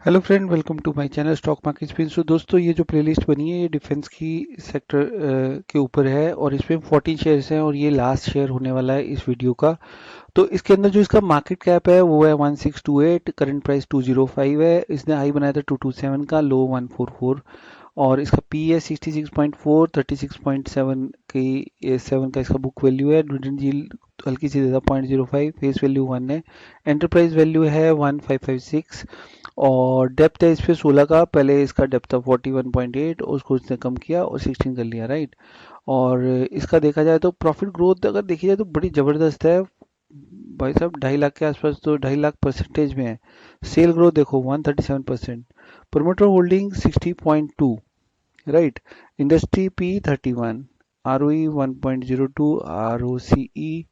Hello friend, welcome to my channel stock market spin. So दोस्तों, ये जो playlist बनी है ये डिफेंस की सेक्टर के ऊपर है और इसमें 14 शेयर्स हैं और ये लास्ट शेयर होने वाला है इस वीडियो का। तो इसके अंदर जो इसका मार्केट कैप है वो है 1628, करंट प्राइस 205 है। इसने हाई बनाया था 227 का, लो 144 और इसका पी है 66.4, 36.7 की 7 का इसका बुक वैल्यू है। डिविडेंड यील्ड हल्की सी ज़्यादा 0.05, फेस वैल्यू 1 है। एंटरप्राइज वैल्यू है 1556 और डेप्थ है इस पे 16 का। पहले इसका डेप्थ था 41.8, उसको इसने कम किया और 16 कर लिया, राइट। और इसका देखा जाए तो प्रॉफिट ग्रोथ अगर देखी जाए तो बड़ी ज़बरदस्त है भाई साहब, 2.5 लाख के आसपास, तो 2.5 लाख परसेंटेज में है। सेल ग्रोथ देखो 137%। Promoter holding 60.2, right. Industry P 31, ROE 1.02, ROCE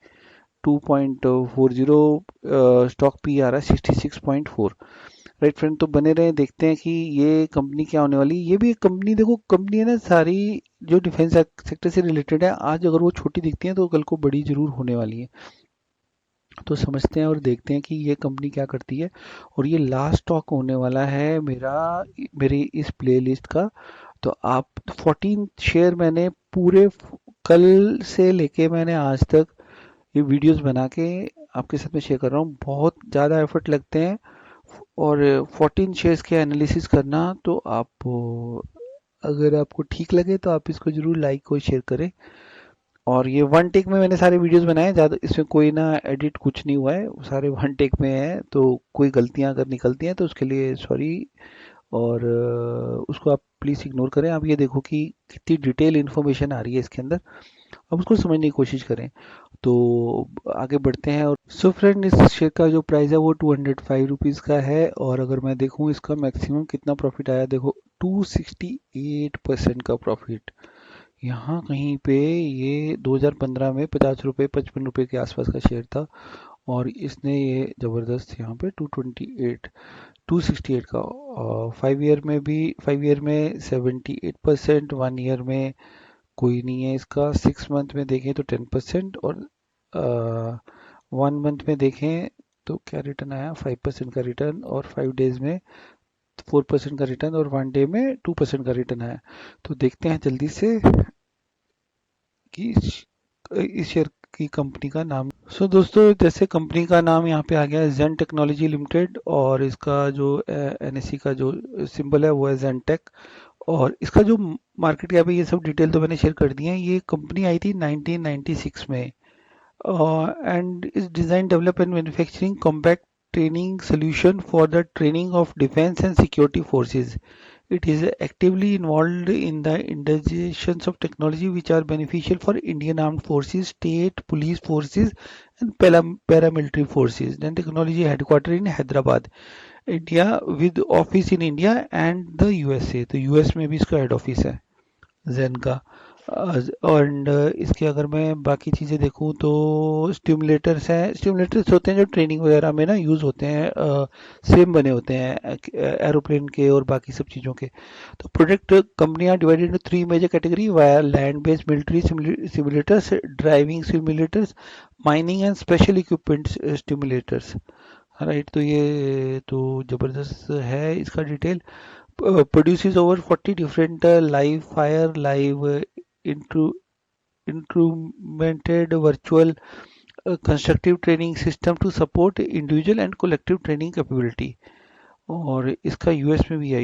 2.40, stock P आ रहा है 66.4। राइट फ्रेंड, तो बने रहे, देखते हैं कि ये कंपनी क्या होने वाली है। ये भी एक कंपनी, देखो कंपनी है ना सारी जो डिफेंस सेक्टर से रिलेटेड है, आज अगर वो छोटी दिखती है तो कल को बड़ी जरूर होने वाली है। तो समझते हैं और देखते हैं कि ये कंपनी क्या करती है। और ये लास्ट स्टॉक होने वाला है मेरी इस प्लेलिस्ट का। तो आप 14 शेयर मैंने पूरे कल से लेके मैंने आज तक ये वीडियोस बना के आपके साथ में शेयर कर रहा हूँ। बहुत ज़्यादा एफर्ट लगते हैं और 14 शेयर्स के एनालिसिस करना। तो आप अगर आपको ठीक लगे तो आप इसको जरूर लाइक और शेयर करें। और ये वन टेक में मैंने सारे वीडियोस बनाए हैं, ज़्यादा इसमें कोई ना एडिट कुछ नहीं हुआ है, सारे वन टेक में है। तो कोई गलतियां अगर निकलती हैं तो उसके लिए सॉरी। और उसको आप प्लीज़ इग्नोर करें। आप ये देखो कि कितनी डिटेल इन्फॉर्मेशन आ रही है इसके अंदर, अब उसको समझने की कोशिश करें। तो आगे बढ़ते हैं। और सो फ्रेंड, इस शेयर का जो प्राइस है वो 205 रुपीज़ का है। और अगर मैं देखूं इसका मैक्सिमम कितना प्रॉफिट आया, देखो 268% का प्रॉफिट यहाँ कहीं पे। ये 2015 में 50 रुपये 55 रुपये के आसपास का शेयर था और इसने ये ज़बरदस्त यहाँ पे 268 का। 5 ईयर में भी, 5 ईयर में 78%, 1 ईयर में कोई नहीं है इसका, 6 मंथ में देखें तो 10% और 1 मंथ में देखें तो क्या रिटर्न आया, 5% का रिटर्न, और 5 डेज में 4% का रिटर्न, और 1 डे में 2% का रिटर्न आया। तो देखते हैं जल्दी से कि इस शेयर की कंपनी का नाम। सो दोस्तों, जैसे कंपनी का नाम यहाँ पे आ गया है जेन टेक्नोलॉजी लिमिटेड और इसका जो एनएससी का जो सिंबल है वो है जेनटेक। और इसका जो मार्केट कैप है, ये सब डिटेल तो मैंने शेयर कर दी है। ये कंपनी आई थी 1996 में and is designed, develop and manufacturing compact training solution for the training of defense and security forces. It is actively involved in the integrations of technology which are beneficial for Indian Armed Forces, state police forces, and paramilitary forces. Then technology headquartered in Hyderabad, India, with office in India and the USA. तो US में भी इसका head office है जेन का। और इसके अगर मैं बाकी चीज़ें देखूं तो स्टिमुलेटर्स हैं। स्टिमुलेटर्स होते हैं जो ट्रेनिंग वगैरह में ना यूज़ होते हैं, सेम बने होते हैं एरोप्लेन के और बाकी सब चीज़ों के। तो प्रोडक्ट कंपनियां divided into 3 major category, via land based military simulators, driving simulators, mining and special equipment stimulators. Right, तो ये तो ज़बरदस्त है इसका detail. Produces over 40 different live fire, live intru- instrumented virtual constructive training system to support individual and collective training capability. और इसका US में भी है,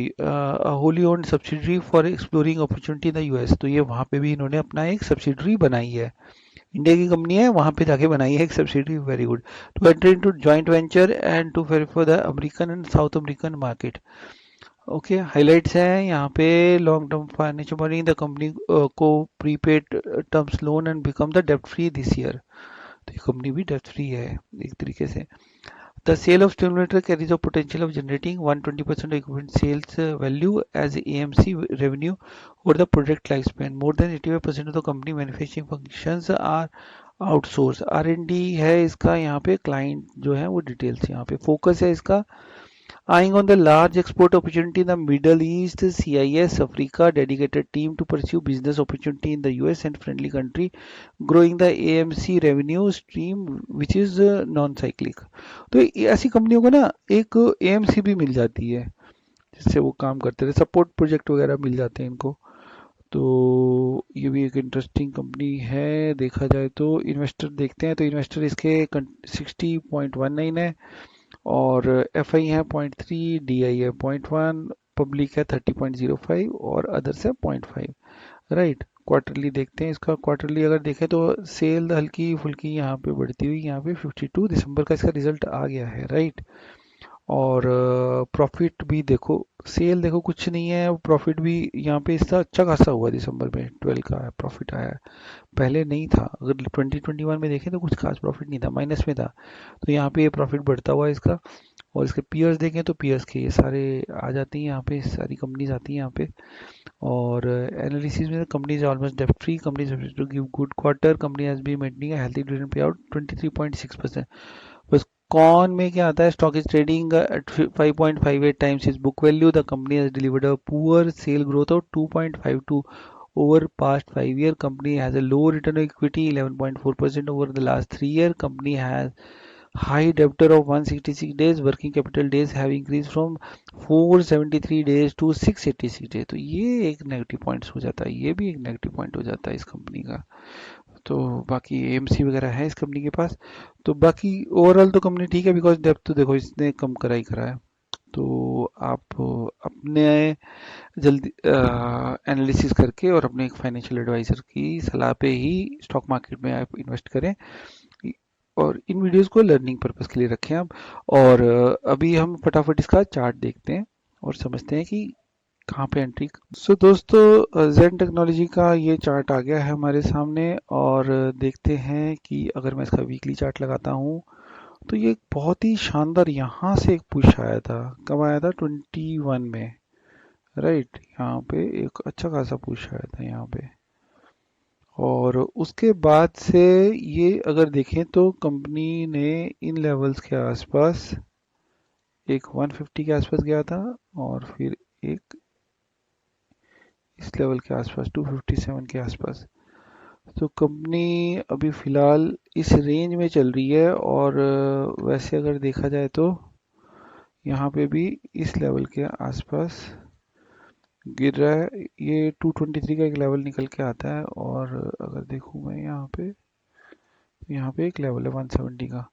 wholly owned subsidiary for exploring opportunity in the US. तो ये वहाँ पे भी इन्होंने अपना एक सब्सिडरी बनाई है, इंडिया की कंपनी है, वहाँ पे जाके बनाई है एक subsidiary. Very good. To enter into joint venture and to verify the American and south American market. Okay, highlights हैं यहाँ पे। Long term financial monitoring, the company को prepaid terms loan and become the डेप्ट free this year. तो ये company भी डेप्ट free है एक तरीके से। The sale of stimulator carries a potential of generating 120% equipment sales value as AMC revenue और the product life span. More than 85% of the company manufacturing functions are outsource. R&D है इसका यहाँ पे। क्लाइंट जो है वो डिटेल्स यहाँ पे, फोकस है इसका। Eyeing on the large export opportunity in the Middle East, CIS Africa dedicated team to pursue business opportunity in the US and friendly country, growing the AMC revenue stream which is non-cyclic। तो ऐसी कंपनियों को ना एक AMC भी मिल जाती है। जिससे वो काम करते रहे, सपोर्ट प्रोजेक्ट वगैरह मिल जाते हैं इनको। तो ये भी एक इंटरेस्टिंग कंपनी है देखा जाए तो। इन्वेस्टर देखते हैं तो इन्वेस्टर इसके 60.19 है, और एफ आई है 0.3, डी आई है 0.1, पब्लिक है 30.05 और अदर्स है 0.5। राइट, क्वार्टरली देखते हैं इसका। क्वार्टरली अगर देखें तो सेल हल्की फुल्की यहाँ पे बढ़ती हुई, यहाँ पे 52 दिसंबर का इसका रिजल्ट आ गया है। राइट, और प्रॉफिट भी देखो, सेल देखो कुछ नहीं है, प्रॉफिट भी यहाँ पे इसका अच्छा खासा हुआ दिसंबर में, 12 का प्रॉफिट आया है, पहले नहीं था। अगर 2021 में देखें तो कुछ खास प्रॉफिट नहीं था, माइनस में था। तो यहाँ पे ये प्रॉफिट बढ़ता हुआ है इसका। और इसके पीयर्स देखें तो पीयर्स के ये सारे आ जाते हैं यहाँ पे, सारी कंपनीज आती हैं यहाँ पे। और एनालिसिस में कंपनी इज ऑलमोस्ट डेब्ट free, company to give good quarter, company has been maintaining a healthy dividend pay out 23.6%। बस कॉन में क्या आता है, stock is trading at 5.58 times is book value, the company has delivered a poor sale growth of 2.52 over past 5 year. Company has a low return on equity 11.4% over the last 3 year. Company has high debtor of 166 days, working capital days have increased from 473 days to 686 days। तो ये एक negative points हो जाता है, ये भी एक negative point हो जाता है इस कंपनी का। तो बाकी एएमसी वगैरह है इस कंपनी के पास। तो बाकी ओवरऑल तो कंपनी ठीक है, बिकॉज डेप्थ तो देखो इसने कम करा ही करा है। तो आप अपने जल्दी एनालिसिस करके और अपने एक फाइनेंशियल एडवाइजर की सलाह पे ही स्टॉक मार्केट में आप इन्वेस्ट करें, और इन वीडियोस को लर्निंग पर्पस के लिए रखें आप। और अभी हम फटाफट इसका चार्ट देखते हैं और समझते हैं कि कहाँ पे एंट्री। सो दोस्तों, जेन टेक्नोलॉजी का ये चार्ट आ गया है हमारे सामने, और देखते हैं कि अगर मैं इसका वीकली चार्ट लगाता हूँ तो ये एक बहुत ही शानदार यहाँ से एक पुश आया था। कब आया था? 21 में। राइट, यहाँ पे एक अच्छा खासा पुश आया था यहाँ पे, और उसके बाद से ये अगर देखें तो कंपनी ने इन लेवल्स के आसपास एक 150 के आसपास गया था, और फिर एक इस लेवल के आसपास 257 के आसपास। तो कंपनी अभी फिलहाल इस रेंज में चल रही है, और वैसे अगर देखा जाए तो यहाँ पे भी इस लेवल के आसपास गिर रहा है। ये 223 का एक लेवल निकल के आता है, और अगर देखूँ मैं यहाँ पे एक लेवल है 170 का।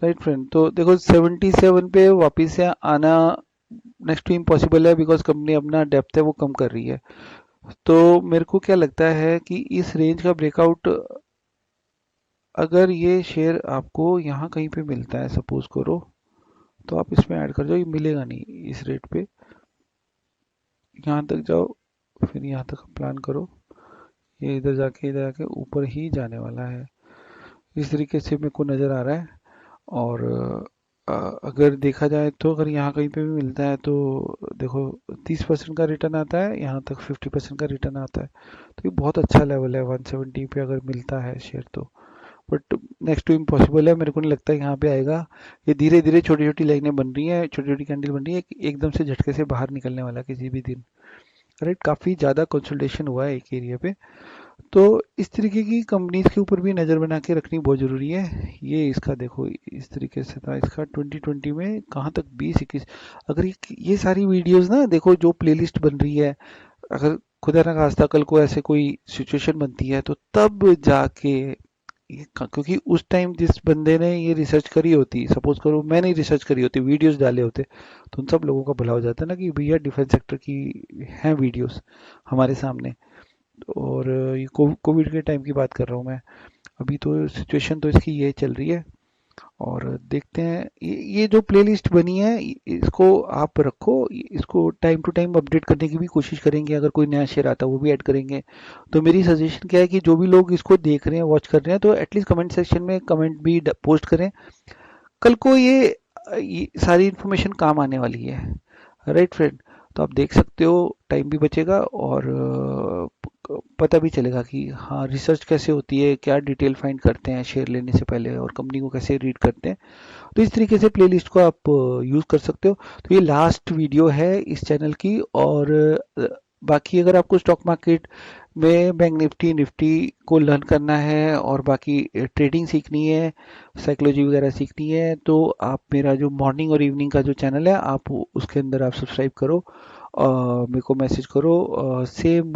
राइट फ्रेंड, तो देखो 77 पे वापस से आना नेक्स्ट टू इम्पॉसिबल है, बिकॉज कंपनी अपना डेप्थ है वो कम कर रही है। तो मेरे को क्या लगता है कि इस रेंज का ब्रेकआउट, अगर ये शेयर आपको यहाँ कहीं पे मिलता है सपोज करो, तो आप इसमें ऐड कर जाओ। ये मिलेगा नहीं इस रेट पे, यहाँ तक जाओ, फिर यहाँ तक प्लान करो, ये इधर जाके ऊपर ही जाने वाला है, इस तरीके से मेरे को नज़र आ रहा है। और अगर देखा जाए तो अगर यहाँ कहीं पे भी मिलता है तो देखो 30% का रिटर्न आता है, यहाँ तक 50% का रिटर्न आता है। तो ये बहुत अच्छा लेवल है 170 पे अगर मिलता है शेयर तो। बट नेक्स्ट टू इम्पॉसिबल है, मेरे को नहीं लगता यहाँ पे आएगा। ये धीरे धीरे छोटी छोटी लाइनें बन रही हैं, छोटी छोटी कैंडल बन रही है, एकदम से झटके से बाहर निकलने वाला किसी भी दिन। राइट, काफ़ी ज़्यादा कंसोलिडेशन हुआ है एक एरिया पे। तो इस तरीके की कंपनीज के ऊपर भी नज़र बना के रखनी बहुत ज़रूरी है। ये इसका देखो इस तरीके से था, इसका 2020 में कहाँ तक 20-21। अगर ये सारी वीडियोस ना देखो जो प्लेलिस्ट बन रही है, अगर खुदा ना खास्ता कल को ऐसे कोई सिचुएशन बनती है तो तब जाके क्योंकि उस टाइम जिस बंदे ने ये रिसर्च करी होती, सपोज करो मैंने रिसर्च करी होती, वीडियोस डाले होते, तो उन सब लोगों का भला हो जाता है ना कि भैया डिफेंस सेक्टर की हैं वीडियोस हमारे सामने। और ये कोविड के टाइम की बात कर रहा हूँ मैं। अभी तो सिचुएशन तो इसकी ये चल रही है, और देखते हैं ये जो प्लेलिस्ट बनी है इसको आप रखो, इसको टाइम टू टाइम अपडेट करने की भी कोशिश करेंगे। अगर कोई नया शेयर आता है वो भी ऐड करेंगे। तो मेरी सजेशन क्या है कि जो भी लोग इसको देख रहे हैं, वॉच कर रहे हैं, तो एटलीस्ट कमेंट सेक्शन में कमेंट भी पोस्ट करें। कल को ये सारी इन्फॉर्मेशन काम आने वाली है। राइट फ्रेंड, तो आप देख सकते हो, टाइम भी बचेगा, और पता भी चलेगा कि हाँ रिसर्च कैसे होती है, क्या डिटेल फाइंड करते हैं शेयर लेने से पहले, और कंपनी को कैसे रीड करते हैं। तो इस तरीके से प्लेलिस्ट को आप यूज़ कर सकते हो। तो ये लास्ट वीडियो है इस चैनल की, और बाकी अगर आपको स्टॉक मार्केट में बैंक निफ्टी निफ्टी को लर्न करना है और बाकी ट्रेडिंग सीखनी है, साइकोलॉजी वगैरह सीखनी है, तो आप मेरा जो मॉर्निंग और इवनिंग का जो चैनल है आप उसके अंदर आप सब्सक्राइब करो, मेरे को मैसेज करो, सेम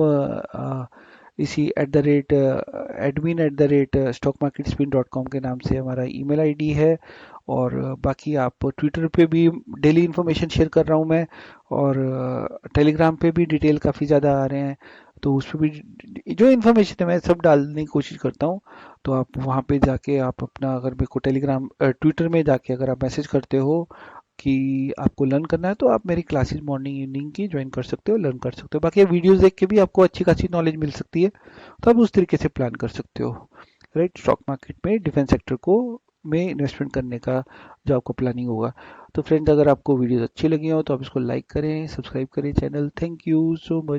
इसी @admin stockmarketspin.com के नाम से हमारा ईमेल आईडी है। और बाकी आप ट्विटर पे भी डेली इन्फॉर्मेशन शेयर कर रहा हूँ मैं, और टेलीग्राम पे भी डिटेल काफ़ी ज़्यादा आ रहे हैं, तो उस पर भी जो इन्फॉर्मेशन है मैं सब डालने की कोशिश करता हूँ। तो आप वहाँ पे जाके आप अपना, अगर मेरे को टेलीग्राम ट्विटर में जाके अगर आप मैसेज करते हो कि आपको लर्न करना है, तो आप मेरी क्लासेस मॉर्निंग इवनिंग की ज्वाइन कर सकते हो, लर्न कर सकते हो। बाकी वीडियोस देख के भी आपको अच्छी खासी नॉलेज मिल सकती है, तो आप उस तरीके से प्लान कर सकते हो। राइट, स्टॉक मार्केट में डिफेंस सेक्टर को में इन्वेस्टमेंट करने का जो आपका प्लानिंग होगा। तो फ्रेंड्स, अगर आपको वीडियोस अच्छी लगी हो तो आप इसको लाइक करें, सब्सक्राइब करें channel. Thank you so much.